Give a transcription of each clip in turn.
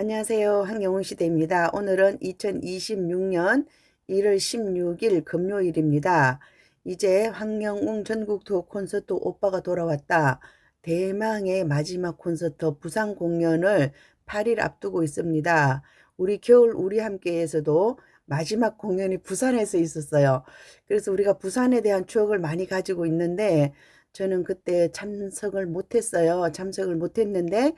안녕하세요. 한경훈 시대입니다. 오늘은 2026년 1월 16일 금요일입니다. 이제 황영웅 전국 투어 콘서트 오빠가 돌아왔다. 대망의 마지막 콘서트 부산 공연을 8일 앞두고 있습니다. 우리 겨울 우리 함께에서도 마지막 공연이 부산에서 있었어요. 그래서 우리가 부산에 대한 추억을 많이 가지고 있는데 저는 그때 참석을 못했어요. 참석을 못했는데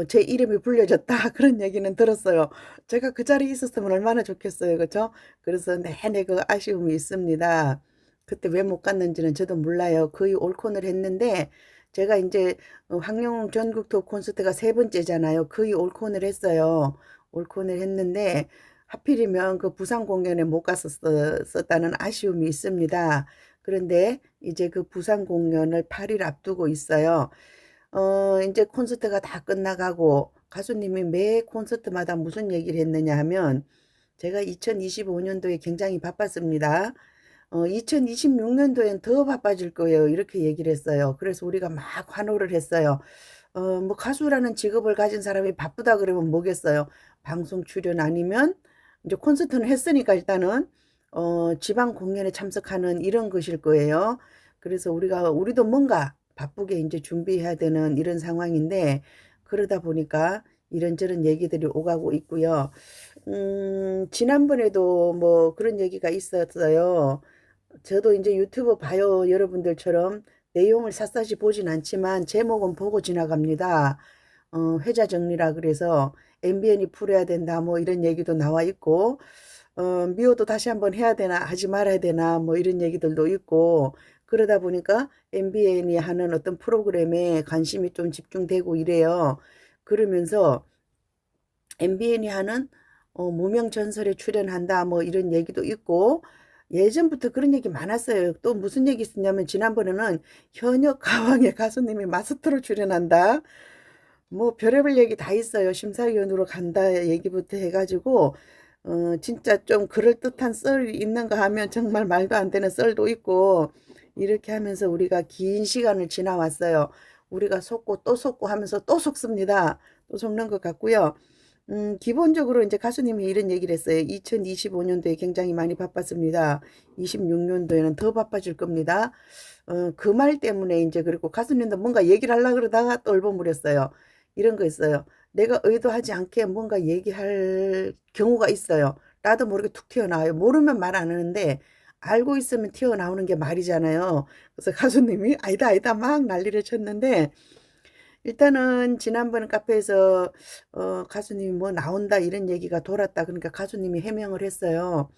제 이름이 불려졌다 그런 얘기는 들었어요. 제가 그 자리에 있었으면 얼마나 좋겠어요. 그렇죠? 그래서 내내 그 아쉬움이 있습니다. 그때 왜 못 갔는지는 저도 몰라요. 거의 올콘을 했는데 제가 이제 황영웅 전국 투어 콘서트가 세 번째잖아요. 거의 올콘을 했어요. 올콘을 했는데 하필이면 그 부산 공연에 못 갔었다는 아쉬움이 있습니다. 그런데 이제 그 부산 공연을 8일 앞두고 있어요. 이제 콘서트가 다 끝나가고 가수님이 매 콘서트마다 무슨 얘기를 했느냐 하면 제가 2025년도에 굉장히 바빴습니다. 2026년도엔 더 바빠질 거예요. 이렇게 얘기를 했어요. 그래서 우리가 막 환호를 했어요. 뭐 가수라는 직업을 가진 사람이 바쁘다 그러면 뭐겠어요. 방송 출연 아니면 이제 콘서트는 했으니까 일단은 지방 공연에 참석하는 이런 것일 거예요. 그래서 우리도 뭔가 바쁘게 이제 준비해야 되는 이런 상황인데 그러다 보니까 이런저런 얘기들이 오가고 있고요. 지난번에도 뭐 그런 얘기가 있었어요. 저도 이제 유튜브 봐요. 여러분들처럼 내용을 샅샅이 보진 않지만 제목은 보고 지나갑니다. 회자 정리라 그래서 MBN이 풀어야 된다 뭐 이런 얘기도 나와 있고 미워도 다시 한번 해야 되나 하지 말아야 되나 뭐 이런 얘기들도 있고 그러다 보니까 MBN이 하는 어떤 프로그램에 관심이 좀 집중되고 이래요. 그러면서 MBN이 하는 무명전설에 출연한다 뭐 이런 얘기도 있고 예전부터 그런 얘기 많았어요. 또 무슨 얘기 있었냐면 지난번에는 현역 가왕의 가수님이 마스터로 출연한다. 뭐 별의별 얘기 다 있어요. 심사위원으로 간다 얘기부터 해가지고 진짜 좀 그럴듯한 썰이 있는가 하면 정말 말도 안 되는 썰도 있고 이렇게 하면서 우리가 긴 시간을 지나왔어요. 우리가 속고 또 속고 하면서 또 속습니다. 또 속는 것 같고요. 기본적으로 이제 가수님이 이런 얘기를 했어요. 2025년도에 굉장히 많이 바빴습니다. 26년도에는 더 바빠질 겁니다. 그 말 때문에 이제 그리고 가수님도 뭔가 얘기를 하려고 그러다가 또 얼버무렸어요. 이런 거 있어요. 내가 의도하지 않게 뭔가 얘기할 경우가 있어요. 나도 모르게 툭 튀어나와요. 모르면 말 안 하는데 알고 있으면 튀어나오는 게 말이잖아요. 그래서 가수님이 아니다 아니다 막 난리를 쳤는데 일단은 지난번 카페에서 가수님이 뭐 나온다 이런 얘기가 돌았다. 그러니까 가수님이 해명을 했어요.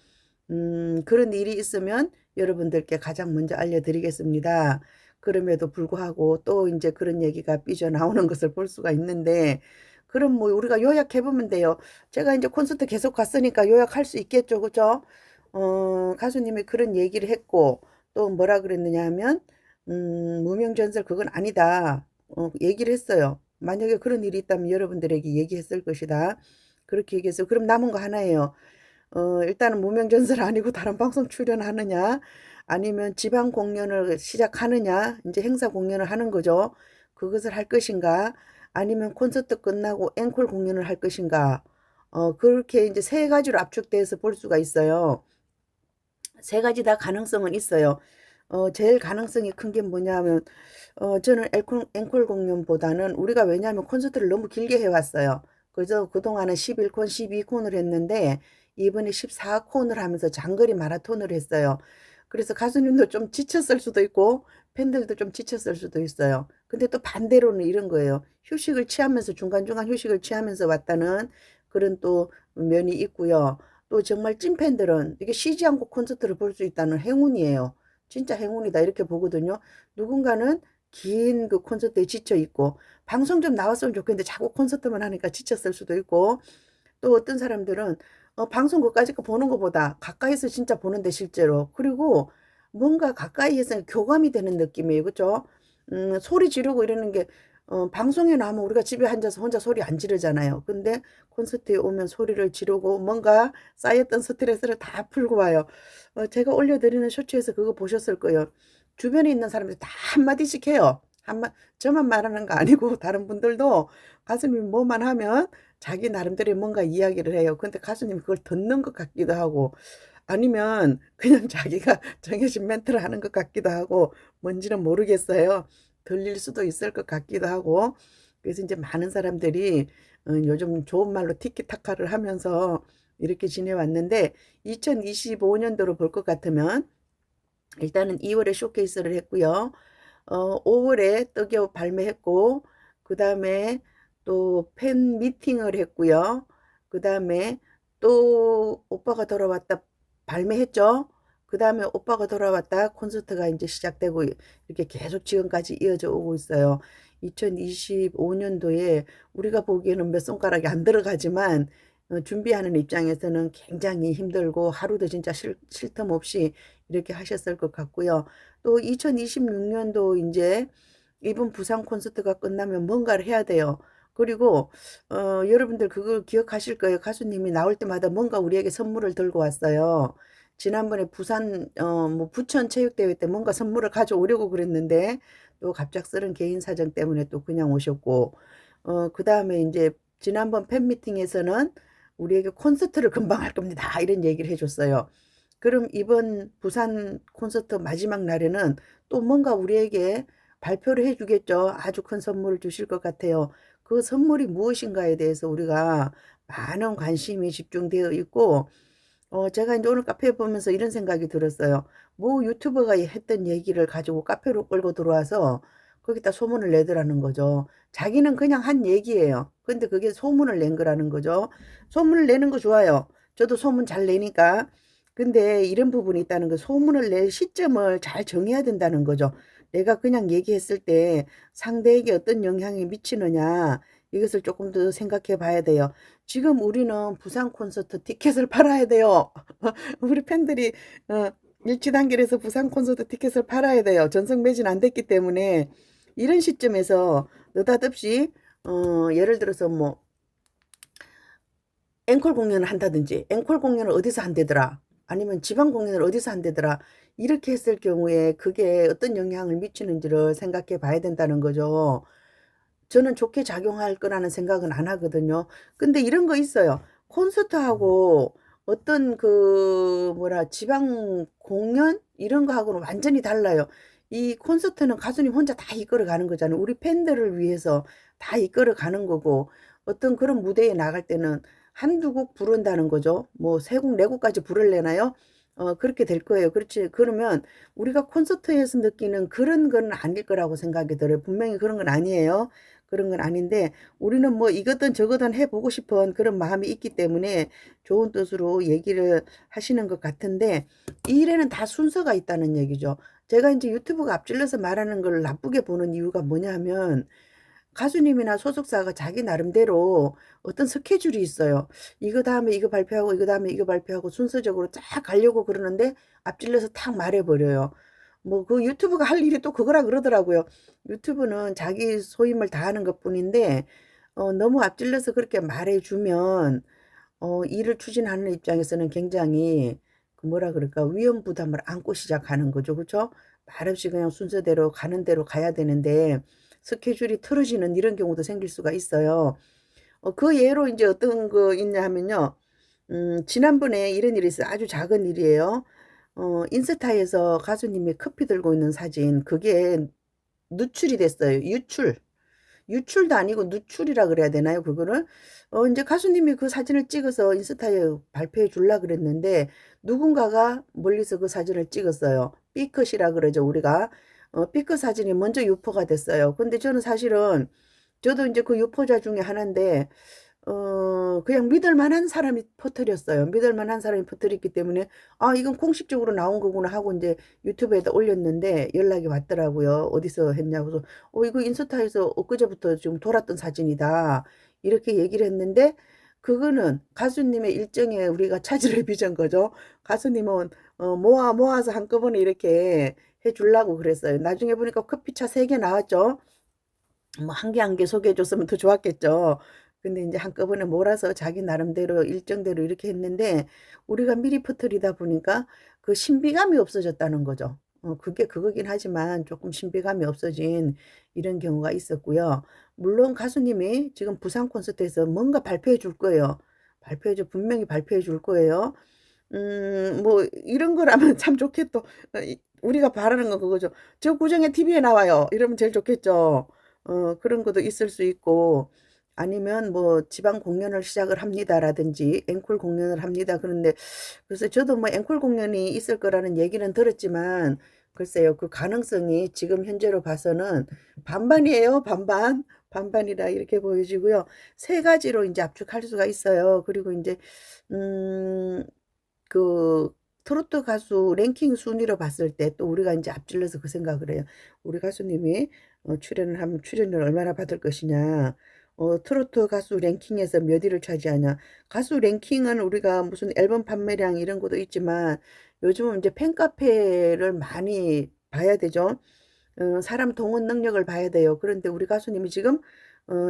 그런 일이 있으면 여러분들께 가장 먼저 알려드리겠습니다. 그럼에도 불구하고 또 이제 그런 얘기가 삐져나오는 것을 볼 수가 있는데 그럼 뭐 우리가 요약해보면 돼요. 제가 이제 콘서트 계속 갔으니까 요약할 수 있겠죠. 그죠? 가수님이 그런 얘기를 했고 또 뭐라 그랬느냐 하면 무명전설 그건 아니다. 얘기를 했어요. 만약에 그런 일이 있다면 여러분들에게 얘기했을 것이다. 그렇게 얘기해서 그럼 남은 거 하나예요. 일단은 무명전설 아니고 다른 방송 출연하느냐 아니면 지방 공연을 시작하느냐 이제 행사 공연을 하는 거죠. 그것을 할 것인가 아니면 콘서트 끝나고 앵콜 공연을 할 것인가 그렇게 이제 세 가지로 압축돼서 볼 수가 있어요. 세 가지 다 가능성은 있어요. 제일 가능성이 큰 게 뭐냐면 저는 앵콜 공연보다는 우리가 왜냐하면 콘서트를 너무 길게 해왔어요. 그래서 그동안은 11콘, 12콘을 했는데 이번에 14콘을 하면서 장거리 마라톤을 했어요. 그래서 가수님도 좀 지쳤을 수도 있고 팬들도 좀 지쳤을 수도 있어요. 근데 또 반대로는 이런 거예요. 휴식을 취하면서 중간중간 휴식을 취하면서 왔다는 그런 또 면이 있고요. 또 정말 찐팬들은 이게 쉬지 않고 콘서트를 볼 수 있다는 행운이에요. 진짜 행운이다 이렇게 보거든요. 누군가는 긴 그 콘서트에 지쳐 있고 방송 좀 나왔으면 좋겠는데 자꾸 콘서트만 하니까 지쳤을 수도 있고 또 어떤 사람들은 방송 그까짓 거 보는 것보다 가까이서 진짜 보는데 실제로 그리고 뭔가 가까이에서 교감이 되는 느낌이에요. 그죠? 소리 지르고 이러는 게 방송에 나오면 우리가 집에 앉아서 혼자 소리 안 지르잖아요. 근데 콘서트에 오면 소리를 지르고 뭔가 쌓였던 스트레스를 다 풀고 와요. 제가 올려드리는 쇼츠에서 그거 보셨을 거예요. 주변에 있는 사람들이 다 한마디씩 해요. 저만 말하는 거 아니고 다른 분들도 가수님이 뭐만 하면 자기 나름대로 뭔가 이야기를 해요. 근데 가수님이 그걸 듣는 것 같기도 하고 아니면 그냥 자기가 정해진 멘트를 하는 것 같기도 하고 뭔지는 모르겠어요. 들릴 수도 있을 것 같기도 하고 그래서 이제 많은 사람들이 요즘 좋은 말로 티키타카를 하면서 이렇게 지내왔는데 2025년도로 볼 것 같으면 일단은 2월에 쇼케이스를 했고요. 5월에 떡여 발매했고 그 다음에 또 팬 미팅을 했고요. 그 다음에 또 오빠가 돌아왔다 발매했죠. 그 다음에 오빠가 돌아왔다 콘서트가 이제 시작되고 이렇게 계속 지금까지 이어져 오고 있어요. 2025년도에 우리가 보기에는 몇 손가락이 안 들어가지만 준비하는 입장에서는 굉장히 힘들고 하루도 진짜 틈 없이 이렇게 하셨을 것 같고요. 또 2026년도 이제 이번 부산 콘서트가 끝나면 뭔가를 해야 돼요. 그리고 여러분들 그걸 기억하실 거예요. 가수님이 나올 때마다 뭔가 우리에게 선물을 들고 왔어요. 지난번에 부산 뭐 부천 체육대회 때 뭔가 선물을 가져오려고 그랬는데 또 갑작스런 개인 사정 때문에 또 그냥 오셨고 그 다음에 이제 지난번 팬미팅에서는 우리에게 콘서트를 금방 할 겁니다. 이런 얘기를 해줬어요. 그럼 이번 부산 콘서트 마지막 날에는 또 뭔가 우리에게 발표를 해주겠죠. 아주 큰 선물을 주실 것 같아요. 그 선물이 무엇인가에 대해서 우리가 많은 관심이 집중되어 있고, 제가 이제 오늘 카페에 보면서 이런 생각이 들었어요. 뭐 유튜버가 했던 얘기를 가지고 카페로 끌고 들어와서 거기다 소문을 내더라는 거죠. 자기는 그냥 한 얘기예요. 근데 그게 소문을 낸 거라는 거죠. 소문을 내는 거 좋아요. 저도 소문 잘 내니까. 근데 이런 부분이 있다는 거, 소문을 낼 시점을 잘 정해야 된다는 거죠. 내가 그냥 얘기했을 때 상대에게 어떤 영향이 미치느냐, 이것을 조금 더 생각해 봐야 돼요. 지금 우리는 부산 콘서트 티켓을 팔아야 돼요. 우리 팬들이 일치단결해서 부산 콘서트 티켓을 팔아야 돼요. 전석 매진 안 됐기 때문에 이런 시점에서 느닷없이 예를 들어서 뭐 앵콜 공연을 한다든지 앵콜 공연을 어디서 한대더라 아니면 지방 공연을 어디서 한대더라 이렇게 했을 경우에 그게 어떤 영향을 미치는지를 생각해 봐야 된다는 거죠. 저는 좋게 작용할 거라는 생각은 안 하거든요. 근데 이런 거 있어요. 콘서트하고 어떤 그 뭐라 지방 공연 이런 거하고는 완전히 달라요. 이 콘서트는 가수님 혼자 다 이끌어 가는 거잖아요. 우리 팬들을 위해서 다 이끌어 가는 거고 어떤 그런 무대에 나갈 때는 한두 곡 부른다는 거죠. 뭐 세 곡, 네 곡까지 부를래나요? 그렇게 될 거예요. 그렇지. 그러면 우리가 콘서트에서 느끼는 그런 건 아닐 거라고 생각이 들어요. 분명히 그런 건 아니에요. 그런 건 아닌데 우리는 뭐 이거든 저거든 해보고 싶은 그런 마음이 있기 때문에 좋은 뜻으로 얘기를 하시는 것 같은데 이 일에는 다 순서가 있다는 얘기죠. 제가 이제 유튜브가 앞질러서 말하는 걸 나쁘게 보는 이유가 뭐냐 하면 가수님이나 소속사가 자기 나름대로 어떤 스케줄이 있어요. 이거 다음에 이거 발표하고 이거 다음에 이거 발표하고 순서적으로 쫙 가려고 그러는데 앞질러서 탁 말해버려요. 뭐 그 유튜브가 할 일이 또 그거라 그러더라고요. 유튜브는 자기 소임을 다하는 것뿐인데 너무 앞질러서 그렇게 말해주면 일을 추진하는 입장에서는 굉장히 그 뭐라 그럴까 위험 부담을 안고 시작하는 거죠. 그렇죠? 말없이 그냥 순서대로 가는 대로 가야 되는데 스케줄이 틀어지는 이런 경우도 생길 수가 있어요. 그 예로 이제 어떤 거 있냐 하면요. 지난번에 이런 일이 있어요. 아주 작은 일이에요. 인스타에서 가수님이 커피 들고 있는 사진, 그게 누출이 됐어요. 유출. 유출도 아니고 누출이라 그래야 되나요? 그거를 이제 가수님이 그 사진을 찍어서 인스타에 발표해 줄라 그랬는데 누군가가 멀리서 그 사진을 찍었어요. B컷이라 그러죠 우리가. B컷 사진이 먼저 유포가 됐어요. 근데 저는 사실은 저도 이제 그 유포자 중에 하나인데 그냥 믿을 만한 사람이 퍼뜨렸어요. 믿을 만한 사람이 퍼뜨렸기 때문에 아 이건 공식적으로 나온 거구나 하고 이제 유튜브에다 올렸는데 연락이 왔더라고요. 어디서 했냐고. 그래서 이거 인스타에서 엊그제부터 지금 돌았던 사진이다. 이렇게 얘기를 했는데 그거는 가수님의 일정에 우리가 차질을 빚은 거죠. 가수님은 모아서 한꺼번에 이렇게 해주려고 그랬어요. 나중에 보니까 커피차 3개 나왔죠. 뭐 한 개 한 개 소개해 줬으면 더 좋았겠죠. 근데 이제 한꺼번에 몰아서 자기 나름대로 일정대로 이렇게 했는데 우리가 미리 퍼뜨리다 보니까 그 신비감이 없어졌다는 거죠. 그게 그거긴 하지만 조금 신비감이 없어진 이런 경우가 있었고요. 물론 가수님이 지금 부산 콘서트에서 뭔가 발표해 줄 거예요. 분명히 발표해 줄 거예요. 뭐 이런 거라면 참 좋겠도. 우리가 바라는 건 그거죠. "저 구정에 TV에 나와요." 이러면 제일 좋겠죠. 그런 것도 있을 수 있고, 아니면 뭐 "지방 공연을 시작을 합니다."라든지 "앵콜 공연을 합니다." 그런데 그래서 저도 뭐 앵콜 공연이 있을 거라는 얘기는 들었지만 글쎄요. 그 가능성이 지금 현재로 봐서는 반반이에요. 반반. 반반이다 이렇게 보여지고요. 세 가지로 인제 압축할 수가 있어요. 그리고 인제 음 그 트로트 가수 랭킹 순위로 봤을 때 또 우리가 인제 앞질러서 그 생각을 해요. '우리 가수님이 출연을 하면 출연료를 얼마나 받을 것이냐. 트로트 가수 랭킹에서 몇 위를 차지하냐.' 가수 랭킹은 우리가 무슨 앨범 판매량 이런 것도 있지만 요즘은 인제 팬카페를 많이 봐야 되죠. 사람 동원 능력을 봐야 돼요. 그런데 우리 가수님이 지금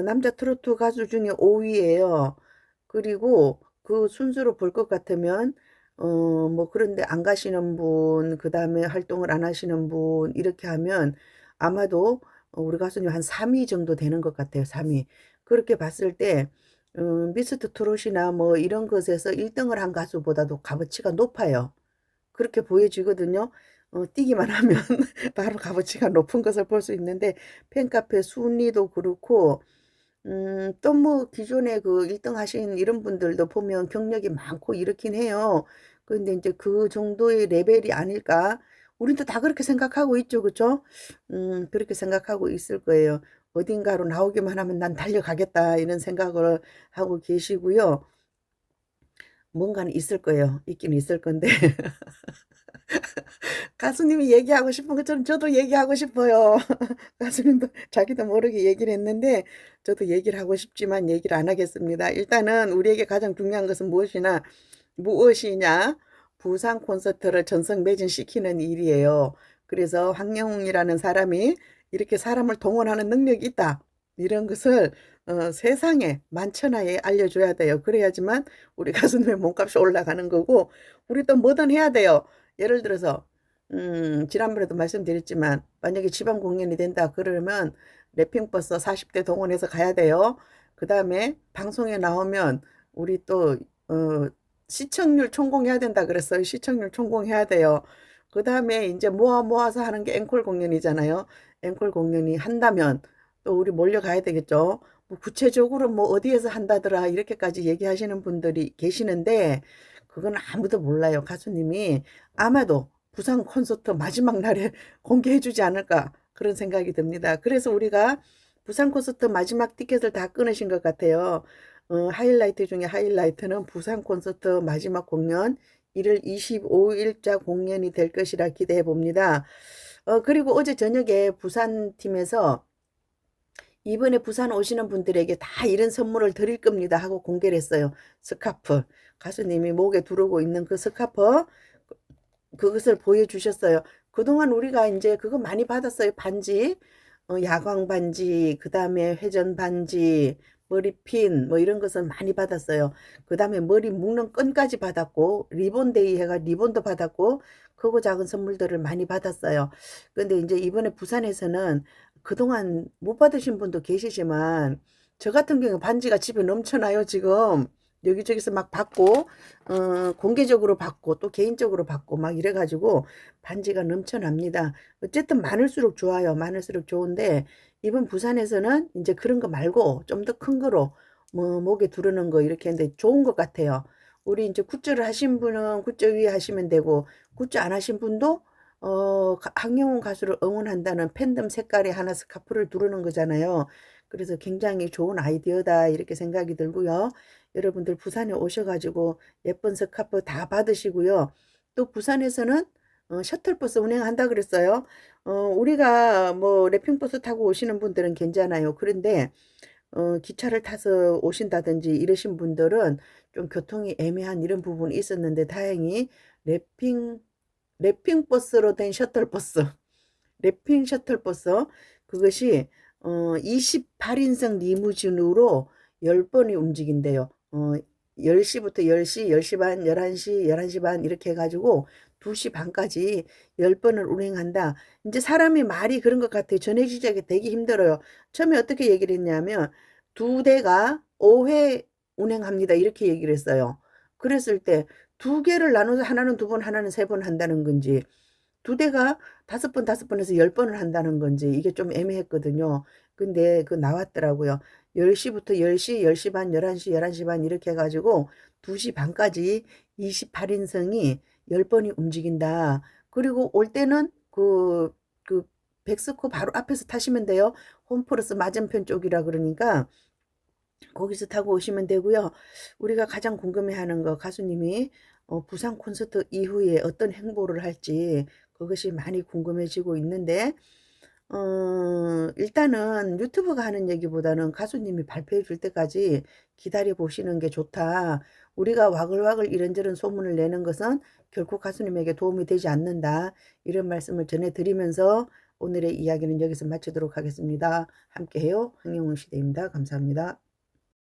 남자 트로트 가수 중에 5 위예요. 그리고 그 순서로 볼 것 같으면 뭐 그런데 안 가시는 분, 그다음에 활동을 안 하시는 분 이렇게 하면 아마도 우리 가수님 한 3위 정도 되는 것 같아요, 3 위. 그렇게 봤을 때 미스터 트롯이나 뭐 이런 것에서 1 등을 한 가수보다도 값어치가 높아요. 그렇게 보여지거든요. 뛰기만 하면 바로 값어치가 높은 것을 볼 수 있는데 팬카페 순위도 그렇고 또 뭐 기존에 그 1등 하신 이런 분들도 보면 경력이 많고 이렇긴 해요. 근데 인제 '그 정도의 레벨이 아닐까?' 우리도 다 그렇게 생각하고 있죠. 그쵸? 그렇게 생각하고 있을 거예요. '어딘가로 나오기만 하면 난 달려가겠다.' 이런 생각을 하고 계시고요. 뭔가는 있을 거예요. 있긴 있을 건데 가수님이 얘기하고 싶은 것처럼 저도 얘기하고 싶어요. 가수님도 자기도 모르게 얘기를 했는데 저도 얘기를 하고 싶지만 얘기를 안 하겠습니다. 일단은 우리에게 가장 중요한 것은 무엇이냐? 부산 콘서트를 전성매진시키는 일이에요. 그래서 황영웅이라는 사람이 이렇게 사람을 동원하는 능력이 있다. 이런 것을 세상에 만천하에 알려줘야 돼요. 그래야지만 우리 가수님의 몸값이 올라가는 거고, 우리 또 뭐든 해야 돼요. 예를 들어서 지난번에도 말씀드렸지만 만약에 지방 공연이 된다 그러면 랩핑버스 40대 동원해서 가야 돼요. 그다음에 방송에 나오면 우리 또 어 시청률 총공해야 된다 그랬어요. 시청률 총공해야 돼요. 그다음에 인제 모아서 하는 게 앵콜 공연이잖아요. 앵콜 공연이 한다면 또 우리 몰려가야 되겠죠. 뭐 구체적으로 뭐 "어디에서 한다더라." 이렇게까지 얘기하시는 분들이 계시는데 그건 아무도 몰라요. 가수님이 아마도 부산 콘서트 마지막 날에 공개해 주지 않을까 그런 생각이 듭니다. 그래서 우리가 부산 콘서트 마지막 티켓을 다 끊으신 것 같아요. 하이라이트 중에 하이라이트는 부산 콘서트 마지막 공연 1월 25 일자 공연이 될 것이라 기대해 봅니다. 그리고 어제 저녁에 부산 팀에서 "이번에 부산 오시는 분들에게 다 이런 선물을 드릴 겁니다." 하고 공개를 했어요. 스카프. 가수님이 목에 두르고 있는 그 스카프, 그것을 보여주셨어요. 그동안 우리가 인제 그거 많이 받았어요. 반지. 야광 반지, 그다음에 회전 반지, 머리핀 뭐 이런 것을 많이 받았어요. 그다음에 머리 묶는 끈까지 받았고, 리본데이 해가 리본도 받았고, 크고 작은 선물들을 많이 받았어요. 근데 인제 이번에 부산에서는 그동안 못 받으신 분도 계시지만 저 같은 경우 반지가 집에 넘쳐나요 지금. 여기저기서 막 받고 공개적으로 받고 또 개인적으로 받고 막 이래 가지고 반지가 넘쳐납니다. 어쨌든 많을수록 좋아요. 많을수록 좋은데 이번 부산에서는 인제 그런 거 말고 좀 더 큰 거로 뭐 목에 두르는 거 이렇게 했는데 좋은 것 같아요. 우리 인제 굿즈를 하신 분은 굿즈 위에 하시면 되고, 굿즈 안 하신 분도 황영훈 가수를 응원한다는 팬덤 색깔의 하나 스카프를 두르는 거잖아요. 그래서 '굉장히 좋은 아이디어다.' 이렇게 생각이 들고요. 여러분들 부산에 오셔 가지고 예쁜 스카프 다 받으시고요. 또 부산에서는 셔틀버스 운행한다 그랬어요. 우리가 뭐 랩핑버스 타고 오시는 분들은 괜찮아요. 그런데 기차를 타서 오신다든지 이러신 분들은 좀 교통이 애매한 이런 부분이 있었는데 다행히 랩핑 랩핑버스로 된 셔틀버스, 랩핑 셔틀버스, 그것이 28인승 리무진으로 10 번이 움직인대요. 10 시부터 10 시, 10시 반, 11 시, 11시 반 이렇게 해 가지고 2시 반까지 10번을 운행한다. 이제 사람이 말이 그런 것 같아요. 전해지기가 되게 힘들어요. 처음에 어떻게 얘기를 했냐면 2대가 5회 운행합니다. 이렇게 얘기를 했어요. 그랬을 때 2개를 나눠서 하나는 2번, 하나는 3번 한다는 건지 2대가 5번, 5번 해서 10번을 한다는 건지 이게 좀 애매했거든요. 근데 그 나왔더라고요. 10시부터 10시, 10시 반, 11시, 11시 반 이렇게 해가지고 2시 반까지 28인승이 10번이 움직인다. 그리고 올 때는 그 백스코 바로 앞에서 타시면 돼요. 홈플러스 맞은편 쪽이라 그러니까 거기서 타고 오시면 되고요. 우리가 가장 궁금해하는 거 가수님이 부산 콘서트 이후에 어떤 행보를 할지 그것이 많이 궁금해지고 있는데 일단은 유튜브가 하는 얘기보다는 가수님이 발표해 줄 때까지 기다려 보시는 게 좋다. 우리가 와글와글 이런저런 소문을 내는 것은 결코 가수님에게 도움이 되지 않는다. 이런 말씀을 전해드리면서 오늘의 이야기는 여기서 마치도록 하겠습니다. 함께해요. 황영훈 시대입니다. 감사합니다.